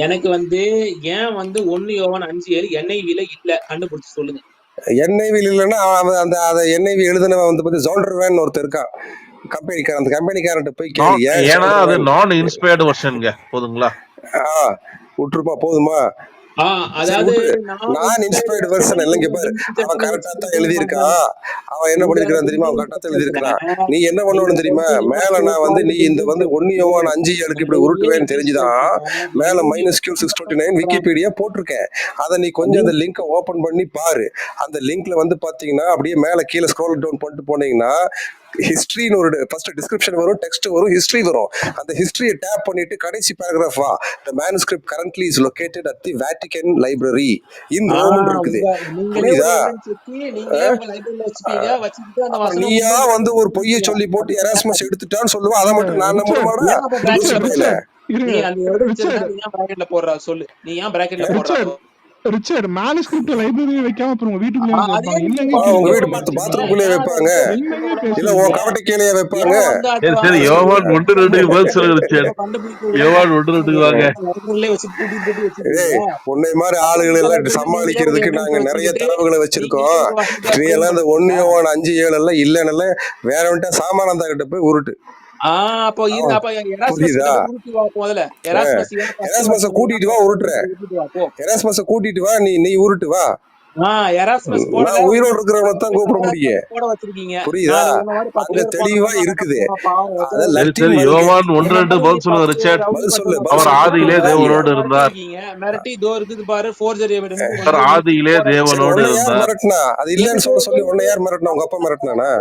எனக்கு வந்து ஏன் வந்து 1 யோவான் 5:7 NIV-ல இல்ல கண்டுபிடிச்சு சொல்லுங்க. NIV இல்லைன்னா அவன் அந்த அதை NIV எழுதுனவன் வந்து பத்தி ஜோல்டர்வேன் ஒருத்தர் இருக்கான் கம்பெனிக்காரன், அந்த கம்பெனிக்காரன்ட்ட போய் கேளு ஏன் ஏன்னா அது ஜோல்டர்வேன் நான் இன்ஸ்பயர்டு வெர்ஷன்ங்க. போதுங்களா? விட்டுருப்பா போதுமா? அதாவது நான் இன்ஸ்பயர்டு வெர்ஷன் இல்லைங்க பாரு, அவன் கரெக்டா தான் எழுதியிருக்கான். அவன் என்ன பண்ணிருக்கான் தெரியுமா? அவன் கரெக்டா தான் எழுதியிருக்கான். நீ என்ன பண்ணணும் தெரியுமா? மேல நான் வந்து நீ இந்த வந்து 1 யோவான் 5:7 இப்படி உருட்டுவேன்னு தெரிஞ்சுதான் மேல -Q629 விக்கிபீடியா போட்டிருக்கேன். அதை நீ கொஞ்சம் அந்த லிங்கை ஓபன் பண்ணி பாரு. அந்த லிங்க்ல வந்து பாத்தீங்கன்னா அப்படியே மேல கீழே ஸ்க்ரோல் டவுன் பண்ணிட்டு போனீங்கன்னா ஹிஸ்டரின்னு ஒரு ஃபர்ஸ்ட் டிஸ்கிரிப்ஷன் வரும், டெக்ஸ்ட் வரும், ஹிஸ்டரி வரும். அந்த ஹிஸ்டரியை டேப் பண்ணிட்டு கடைசி பேராகிராஃபா the manuscript currently is located at the Vatican Library in Rome இருக்குது. புரியுதா? நீயா வந்து ஒரு பொய்யை சொல்லி போட்டு எராஸ்மஸ் எடுத்துட்டான்னு சொல்லுவா, அதை மட்டும் நான் நம்ப மாட்டேன். நீ அந்த பிராக்கெட்ல போடுறா சொல்லு. நீ ஏன் பிராக்கெட்ல போடுறா? ரிச்சர்ட் மேனுஸ்கிரிப்ட் லைப்ரரியில வைக்காம அப்புறம் உங்க வீட்டுக்குள்ளே வைப்பாங்க. உங்க வீட்டு பாத்ரூம்குள்ளே வைப்பாங்க, இல்ல உன் கவட்டைக்கீழே வைப்பாங்க. சரி யோவான் 1:2 பதில் சொல்லுங்க ரிச்சர்ட். யோவான் 1:2 வாங்க. உன்னை மாதிரி ஆளுகளை எல்லாம் சமாளிக்கிறதுக்கு நாங்க நிறைய தரவுகளை வச்சிருக்கோம். நீ எல்லாம் இந்த 1 யோவான் 5:7 எல்லாம் இல்லன்னு வேற வந்துட்டா சாமானந்தா கிட்ட போய் உருட்டு. புரியுதா? எராஸ்மஸ கூட்டிட்டு வா உருட்டுற. எராஸ்மஸ கூட்டிட்டு வா, நீ உருட்டு வா. நான் உயிரோடு இருக்கிறவனை தான் கூப்பிட முடியும். புரியுதா? அங்க தெளிவா இருக்குது. யோவான் 1:2 பதில் சொல்லுங்க ரிச்சர்ட். அவர் ஆதியிலே தேவனோடு இருந்தார். ஆதியிலே தேவனோடு இருந்தார். மிரட்டினா அது இல்லன்னு சொல்லி உன்னை யார் மிரட்டினா? உங்க அப்பா மிரட்டினானா?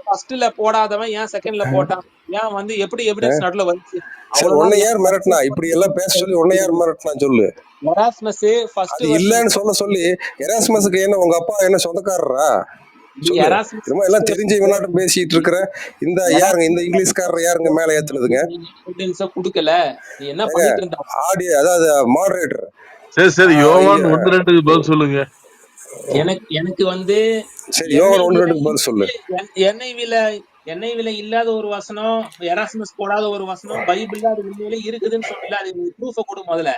ஃபர்ஸ்ட்ல போடாதவன் ஏன் செகண்ட்ல போட்டான்? ஏன் வந்து எப்படி எவிடன்ஸ் நடுல வந்துச்சு? சரி, உன்னை யார் மிரட்டினா? இப்படி எல்லாம் பேச சொல்லி உன்னை யார் மிரட்டினா சொல்லு. எராஸ்மஸ் ஃபர்ஸ்ட் இல்லன்னு சொல்லி எராஸ்மஸ்க்கு என்ன உங்க அப்பா என்ன சொந்தக்காரரா? எல்லாம் தெரிஞ்ச இவனாட்டம் பேசிட்டு இருக்கிற இந்த யாருங்க இந்த இங்கிலீஷ்காரர் யாருங்க மேல ஏத்துனதுங்க? குடுக்கல. நீ என்ன பண்ணிட்டு இருந்த? ஆடியோ அதாவது மாடரேட்டர். சரி யோவான் 1:2 பதில் சொல்லுங்க. எனக்கு வந்து சரி யோவான் 1:2 பதில் சொல்லு. NIV-ல இல்லாத ஒரு வசனம், எராஸ்மஸ் போடாத ஒரு வசனம் பைபிள்ல அது உண்மையிலே இருக்குதுன்னு சொல்லல. அது ப்ரூஃப கொடு முதல்ல.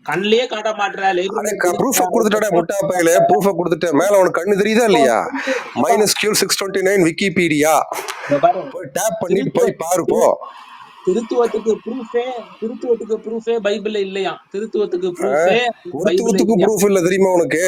கண்ணிலேயே காட்ட மாட்டற. ப்ரூஃப கொடுத்துட்டா முட்டா பையில ப்ரூஃப கொடுத்துட்டேன். மேல உனக்கு கண்ணு தெரியுதா இல்லையா? -Q629 விக்கிபீடியா போய் டேப் பண்ணிட்டு போய் பாரு போ. திருத்துவத்துக்கு ப்ரூஃபே பைபிள்ல இல்லையா? திருத்துவத்துக்கு ப்ரூஃப் இல்ல தெரியுமா உனக்கு?